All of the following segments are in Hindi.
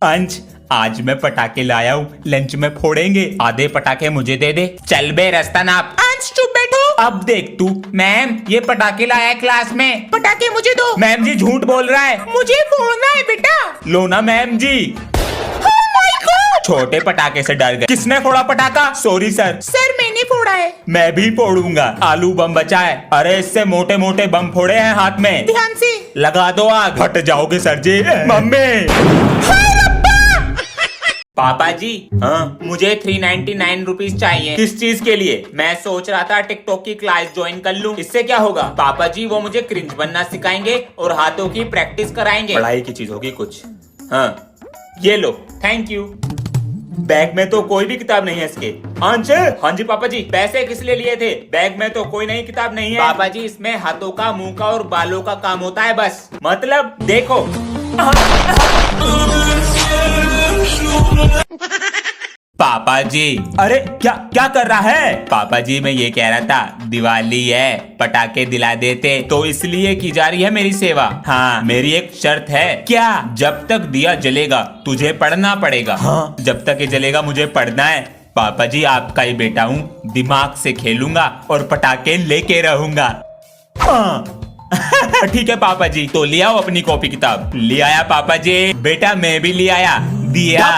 अंश, आज मैं पटाखे लाया हूँ, लंच में फोड़ेंगे। आधे पटाखे मुझे दे दे। चल बे रास्ता नाप। अंश चुप बैठो। अब देख तू। मैम, ये पटाखे लाया है क्लास में। पटाखे मुझे दो। मैम जी झूठ बोल रहा है। मुझे फोड़ना है बेटा। लो ना मैम जी। छोटे पटाखे से डर गए। किसने फोड़ा पटाखा? Sorry sir. सर मैंने फोड़ा है। मैं भी फोड़ूंगा। आलू बम बचा है। अरे इससे मोटे मोटे बम फोड़े हैं हाथ में। ध्यान से लगा दो आग। फट जाओगे सर जी। मम्मी। पापा जी, हाँ मुझे 399 रुपीज चाहिए। किस चीज के लिए? मैं सोच रहा था टिकटॉक की क्लास ज्वाइन कर लूं। इससे क्या होगा? पापा जी वो मुझे क्रिंज बनना सिखाएंगे और हाथों की प्रैक्टिस कराएंगे। पढ़ाई की चीज होगी कुछ। हाँ ये लो, थैंक यू। बैग में तो कोई भी किताब नहीं है इसके। अंश, हाँ जी पापा जी। पैसे किस लिए लिए थे? बैग में तो कोई नई किताब नहीं है। पापा जी इसमें हाथों का, मुंह का और बालों का काम होता है बस। मतलब देखो। पापा जी, अरे क्या क्या कर रहा है? पापा जी मैं ये कह रहा था दिवाली है, पटाखे दिला देते, तो इसलिए की जा रही है मेरी सेवा। हाँ मेरी एक शर्त है। क्या? जब तक दिया जलेगा तुझे पढ़ना पड़ेगा। हाँ जब तक ये जलेगा मुझे पढ़ना है। पापा जी आपका ही बेटा हूँ, दिमाग से खेलूंगा और पटाखे लेके रहूंगा। ठीक है पापा जी, तो ले आओ अपनी कॉपी किताब। ले आया पापा जी। बेटा मैं भी ले आया। दिया।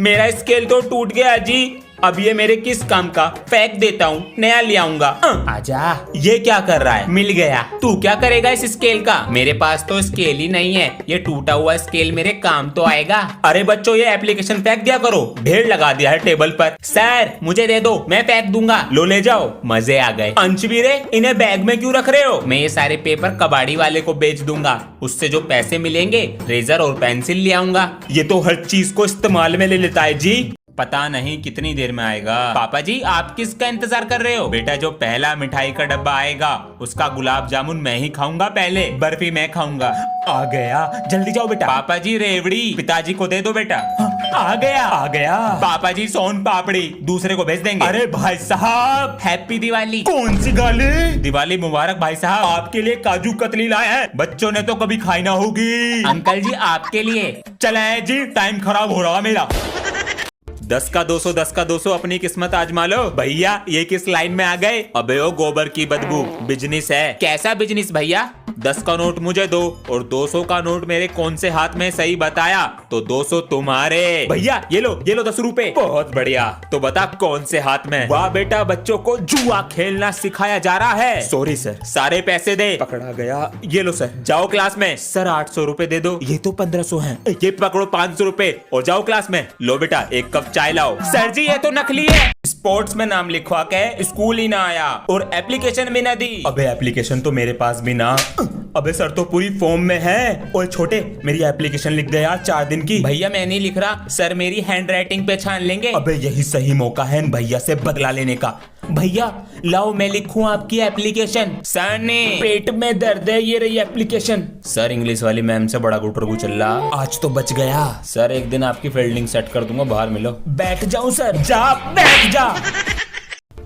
मेरा स्केल तो टूट गया जी। अब ये मेरे किस काम का? फेंक देता हूँ, नया ले आऊंगा। आजा। ये क्या कर रहा है? मिल गया। तू क्या करेगा इस स्केल का? मेरे पास तो स्केल ही नहीं है। ये टूटा हुआ स्केल मेरे काम तो आएगा। अरे बच्चों ये एप्लीकेशन फेंक दिया करो। ढेर लगा दिया है टेबल पर। सर मुझे दे दो, मैं फेंक दूंगा। लो ले जाओ। मजे आ गए। अंशवीरे इन्हें बैग में क्यों रख रहे हो? मैं ये सारे पेपर कबाड़ी वाले को बेच दूंगा। उससे जो पैसे मिलेंगे रेजर और पेंसिल ले आऊंगा। ये तो हर चीज को इस्तेमाल में ले लेता है जी। पता नहीं कितनी देर में आएगा। पापा जी आप किसका इंतजार कर रहे हो? बेटा जो पहला मिठाई का डब्बा आएगा उसका गुलाब जामुन मैं ही खाऊंगा पहले, बर्फी मैं खाऊंगा। आ गया, जल्दी जाओ बेटा। पापा जी रेवड़ी पिताजी को दे दो बेटा। आ गया आ गया। पापा जी सोन पापड़ी दूसरे को भेज देंगे। अरे भाई साहब हैप्पी दिवाली। कौन सी गाली? दिवाली मुबारक भाई साहब। आपके लिए काजू कतली लाया है, बच्चों ने तो कभी खाई ना होगी। अंकल जी आपके लिए। चले जी, टाइम खराब हो रहा मेरा। 10 का 200, 10 का 200 अपनी किस्मत आजमा लो। भैया ये किस लाइन में आ गए? अबे ओ गोबर की बदबू, बिजनेस है। कैसा बिजनेस भैया? 10 का नोट मुझे दो और 200 का नोट मेरे कौन से हाथ में? सही बताया तो 200 तुम्हारे। भैया ये लो 10 रुपए। बहुत बढ़िया, तो बता कौन से हाथ में? वाह बेटा बच्चों को जुआ खेलना सिखाया जा रहा है। Sorry sir. सारे पैसे दे। पकड़ा गया। ये लो सर। जाओ क्लास में। सर 800 रुपए दे दो। ये तो 1500 हैं। ये पकड़ो 500 रुपए और जाओ क्लास में। लो बेटा एक कप चाय लाओ। सर जी ये तो नकली है। स्पोर्ट्स में नाम लिखवा के स्कूल ही ना आया और एप्लीकेशन भी ना दी। अबे एप्लीकेशन तो मेरे पास भी ना। अबे सर तो पूरी फॉर्म में है। ओए छोटे मेरी एप्लीकेशन लिख दे यार 4 दिन की। भैया मैं नहीं लिख रहा सर, मेरी हैंड राइटिंग पे छान लेंगे। अबे यही सही मौका है भैया से बदला लेने का। भैया लाओ मैं लिखूं आपकी एप्लीकेशन। सर ने पेट में दर्द है, ये रही एप्लीकेशन। सर इंग्लिश वाली मैम से बड़ा गुटरगु चल रहा। आज तो बच गया। सर एक दिन आपकी फील्डिंग सेट कर दूंगा, बाहर मिलो। बैठ जाऊं सर? जा बैठ जा।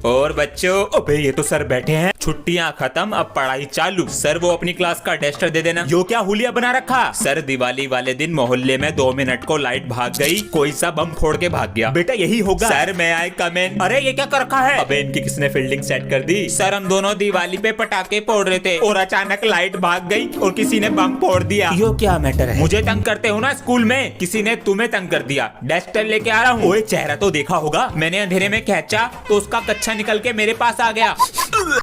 और बच्चों, अबे ये तो सर बैठे हैं। छुट्टियां खत्म, अब पढ़ाई चालू। सर वो अपनी क्लास का टेस्टर दे देना। यो क्या हुलिया बना रखा? सर दिवाली वाले दिन मोहल्ले में 2 मिनट को लाइट भाग गई, कोई सा बम फोड़ के भाग गया। बेटा यही होगा। सर मैं आए कमेंट। अरे ये क्या कर रखा है? अबे इनकी किसने फील्डिंग सेट कर दी? सर हम दोनों दिवाली पे पटाखे फोड़ रहे थे और अचानक लाइट भाग गई और किसी ने बम फोड़ दिया। यो क्या मैटर है? मुझे तंग करते हो ना स्कूल में, किसी ने तुम्हें तंग कर दिया। डस्टर लेके आ रहा हूँ। ओए चेहरा तो देखा होगा, मैंने अंधेरे में खींचा तो उसका कच्छा निकल के मेरे पास आ गया।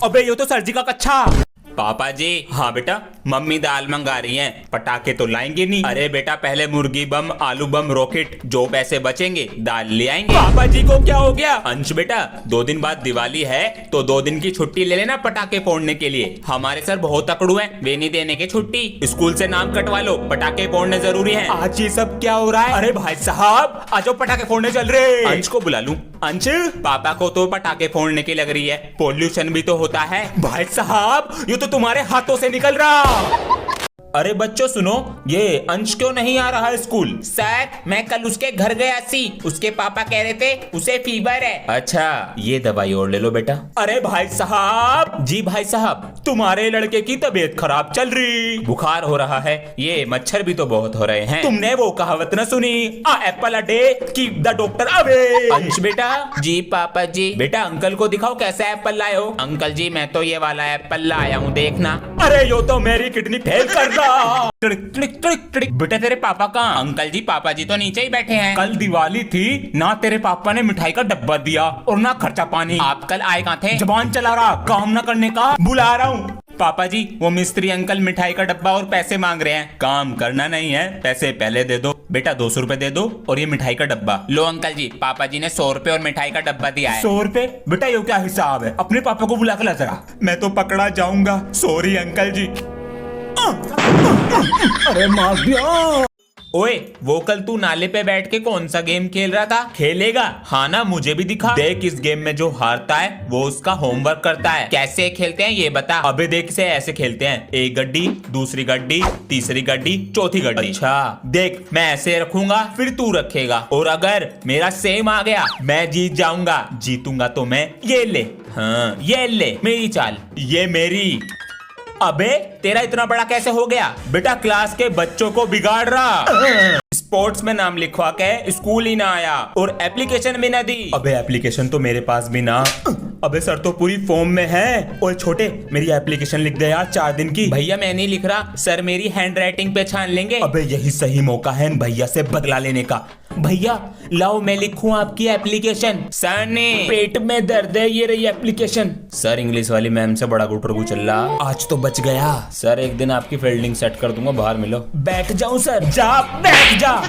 अबे ये तो सर जी का कच्छा। पापा जी। हाँ बेटा। मम्मी दाल मंगा रही हैं, पटाखे तो लाएंगे नहीं। अरे बेटा पहले मुर्गी बम, आलू बम, रॉकेट, जो पैसे बचेंगे दाल ले आएंगे। पापा जी को क्या हो गया? अंश बेटा 2 दिन बाद दिवाली है तो 2 दिन की छुट्टी ले लेना पटाखे फोड़ने के लिए। हमारे सर बहुत तकड़ू हैं, वे नहीं देने के छुट्टी। स्कूल से नाम कटवा लो, पटाखे फोड़ने जरूरी है। आज ये सब क्या हो रहा है? अरे भाई साहब आज पटाखे फोड़ने चल रहे। अंश को बुला लूं? अंश पापा को तो पटाखे फोड़ने की लग रही है, पोल्यूशन भी तो होता है। भाई साहब ये तो तुम्हारे हाथों से निकल रहा। अरे बच्चों सुनो, ये अंश क्यों नहीं आ रहा है स्कूल? सर मैं कल उसके घर गया सी, उसके पापा कह रहे थे उसे फीवर है। अच्छा ये दवाई और ले लो बेटा। अरे भाई साहब। जी भाई साहब, तुम्हारे लड़के की तबीयत खराब चल रही, बुखार हो रहा है, ये मच्छर भी तो बहुत हो रहे हैं। तुमने वो कहावत न सुनी, a apple a day keep the doctor away. Ansh बेटा। जी पापा जी। बेटा अंकल को दिखाओ कैसा एप्पल लाए हो। अंकल जी मैं तो ये वाला एप्पल लाया हूँ, देखना। अरे यो तो मेरी किडनी फेल कर रहा। बेटा तेरे पापा कहाँ? अंकल जी पापा जी तो नीचे ही बैठे हैं। कल दिवाली थी ना, तेरे पापा ने मिठाई का डब्बा दिया और ना खर्चा पानी। आप कल आए कहाँ थे? जबान चला रहा, काम ना करने का। बुला रहा हूँ। पापा जी वो मिस्त्री अंकल मिठाई का डब्बा और पैसे मांग रहे हैं। काम करना नहीं है, पैसे पहले दे दो। बेटा 200 रुपए दे दो और ये मिठाई का डब्बा लो। अंकल जी पापा जी ने 100 रुपए और मिठाई का डब्बा दिया है। 100 रुपए? बेटा ये क्या हिसाब है? अपने पापा को बुला कर ला जरा, मैं तो पकड़ा जाऊंगा। सॉरी अंकल जी। अरे मार दिया। ओए वो कल तू नाले पे बैठ के कौन सा गेम खेल रहा था? खेलेगा? हाँ ना, मुझे भी दिखा। देख इस गेम में जो हारता है वो उसका होमवर्क करता है। कैसे खेलते हैं ये बता। अबे देख इसे ऐसे खेलते हैं, एक गड्डी, दूसरी गड्डी, तीसरी गड्डी, चौथी गड्डी। अच्छा देख मैं ऐसे रखूंगा, फिर तू रखेगा, और अगर मेरा सेम आ गया मैं जीत जाऊंगा। जीतूंगा तो मैं ये ले, हाँ ये ले मेरी चाल, ये मेरी। अबे तेरा इतना बड़ा कैसे हो गया? बेटा क्लास के बच्चों को बिगाड़ रहा। स्पोर्ट्स में नाम लिखवा के स्कूल ही ना आया और एप्लीकेशन भी ना दी। अबे एप्लीकेशन तो मेरे पास भी ना। अबे सर तो पूरी फॉर्म में है। ओए छोटे मेरी एप्लीकेशन लिख दे यार 4 दिन की। भैया मैं नहीं लिख रहा, सर मेरी हैंड राइटिंग पे छान लेंगे। अबे यही सही मौका है भैया से बदला लेने का। भैया लाओ मैं लिखूं आपकी एप्लीकेशन। सर ने पेट में दर्द है, ये रही एप्लीकेशन। सर इंग्लिश वाली मैम से बड़ा गुटरगु चल रहा, आज तो बच गया। सर एक दिन आपकी फील्डिंग सेट कर दूंगा, बाहर मिलो। बैठ जाऊं सर? जा बैठ जा।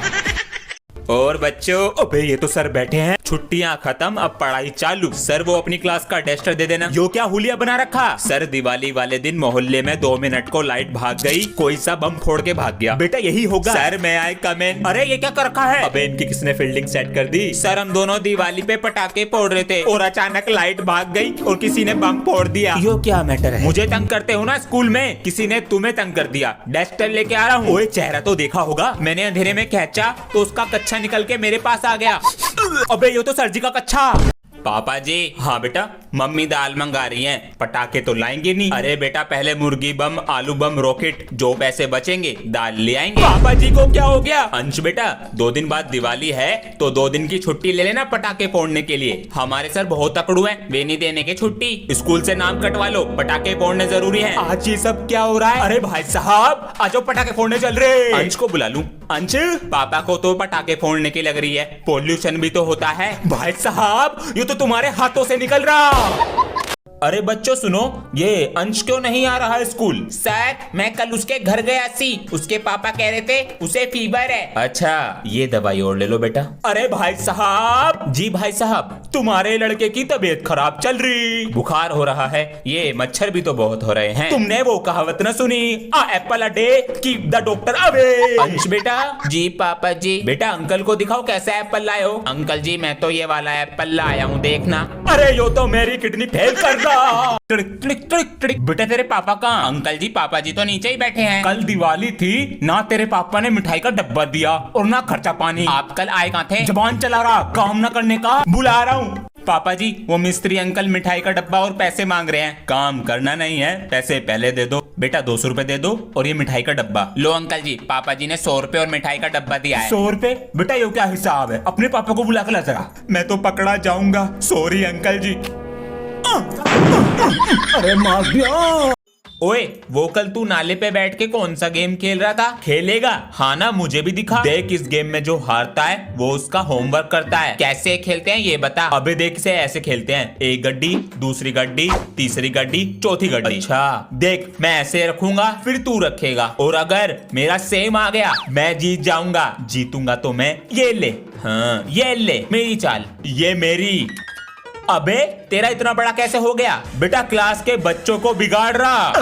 और बच्चों, अबे ये तो सर बैठे हैं, छुट्टियां खत्म अब पढ़ाई चालू। सर वो अपनी क्लास का टेस्टर दे देना। यो क्या हुलिया बना रखा? सर दिवाली वाले दिन मोहल्ले में 2 मिनट को लाइट भाग गई, कोई सा बम फोड़ के भाग गया। बेटा यही होगा। सर मैं आई कम इन। अरे ये क्या कर रखा है? अबे इनकी किसने फील्डिंग सेट कर दी? सर हम दोनों दिवाली पे पटाखे फोड़ रहे थे और अचानक लाइट भाग गई और किसी ने बम फोड़ दिया। यो क्या मैटर है? मुझे तंग करते हो ना स्कूल में, किसी ने तुम्हें तंग कर दिया। डस्टर लेके आ रहा हूँ। ओए चेहरा तो देखा होगा, मैंने अंधेरे में खींचा तो उसका कच्छा निकल के मेरे पास आ गया। अबे ये तो सर जी का कच्छा। पापा जी। हाँ बेटा, मम्मी दाल मंगा रही हैं, पटाखे तो लाएंगे नहीं। अरे बेटा पहले मुर्गी बम, आलू बम, रॉकेट, जो पैसे बचेंगे दाल ले आएंगे। पापा जी को क्या हो गया? अंश बेटा 2 दिन बाद दिवाली है तो 2 दिन की छुट्टी ले लेना पटाखे फोड़ने के लिए। हमारे सर बहुत तकड़ू हैं, वे नहीं देने के छुट्टी। स्कूल से नाम कटवा लो, पटाखे फोड़ने जरूरी है। आज ये सब क्या हो रहा है? अरे भाई साहब आज पटाखे फोड़ने चल रहे। अंश को बुला लूं? अंश पापा को तो पटाखे फोड़ने की लग रही है, पोल्यूशन भी तो होता है। भाई साहब ये तो तुम्हारे हाथों से निकल रहा। अरे बच्चों सुनो, ये अंश क्यों नहीं आ रहा है स्कूल? सर मैं कल उसके घर गया सी, उसके पापा कह रहे थे उसे फीवर है। अच्छा ये दवाई और ले लो बेटा। अरे भाई साहब। जी भाई साहब, तुम्हारे लड़के की तबीयत खराब चल रही, बुखार हो रहा है, ये मच्छर भी तो बहुत हो रहे हैं। तुमने वो कहावत न सुनी, a apple a day keep the doctor away. Ansh बेटा। जी पापा जी। बेटा अंकल को दिखाओ कैसा एप्पल लाए हो। अंकल जी मैं तो ये वाला एप्पल लाया हूँ, देखना। अरे यो तो मेरी किडनी फेल कर रहा। बेटा तेरे पापा कहाँ? अंकल जी पापा जी तो नीचे ही बैठे हैं। कल दिवाली थी ना, तेरे पापा ने मिठाई का डब्बा दिया और ना खर्चा पानी। आप कल आए कहाँ थे? जबान चला रहा, काम ना करने का। बुला रहा हूँ। पापा जी वो मिस्त्री अंकल मिठाई का डब्बा और पैसे मांग रहे हैं। काम करना नहीं है, पैसे पहले दे दो। बेटा 200 रुपए दे दो और ये मिठाई का डब्बा लो। अंकल जी पापा जी ने 100 रुपए और मिठाई का डब्बा दिया है। 100 रुपए? बेटा ये क्या हिसाब है? अपने पापा को बुला कर ला जरा, मैं तो पकड़ा जाऊंगा। सॉरी अंकल जी। अरे मार दिया। ओए वो कल तू नाले पे बैठ के कौन सा गेम खेल रहा था? खेलेगा? हाँ ना, मुझे भी दिखा। देख इस गेम में जो हारता है वो उसका होमवर्क करता है। कैसे खेलते हैं ये बता। अबे देख इसे ऐसे खेलते हैं, एक गड्डी, दूसरी गड्डी, तीसरी गड्डी, चौथी गड्डी। अच्छा देख मैं ऐसे रखूंगा, फिर तू रखेगा, और अगर मेरा सेम आ गया मैं जीत जाऊंगा। जीतूंगा तो मैं ये ले, हाँ ये ले मेरी चाल, ये मेरी। अबे तेरा इतना बड़ा कैसे हो गया? बेटा क्लास के बच्चों को बिगाड़ रहा।